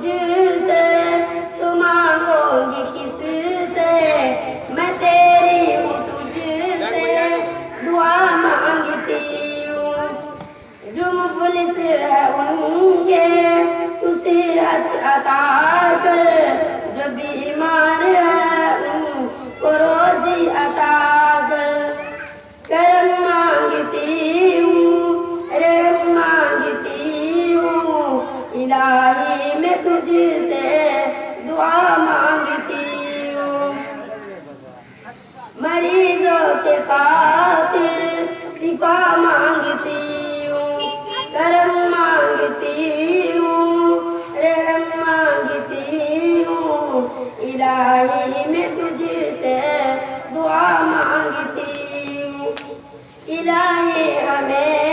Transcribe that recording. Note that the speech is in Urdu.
تجھ سے، تو مانگوں گی کس سے، میں تیری ہوں تجھ سے دعا مانگتی ہوں۔ جو مفلس ہے ان کے تو صحت عطا کر، جو بیمار ہے ان کو روزی عطا کر۔ کرم مانگتی ہوں، رحم مانگتی ہوں، الہی میں تجھ سے دعا مانگتی ہوں۔ مریضوں کے خاطر شفا مانگتی ہوں، کرم مانگتی ہوں، رحم مانگتی ہوں، الہی میں تجھ سے دعا مانگتی ہوں۔ الہی ہمیں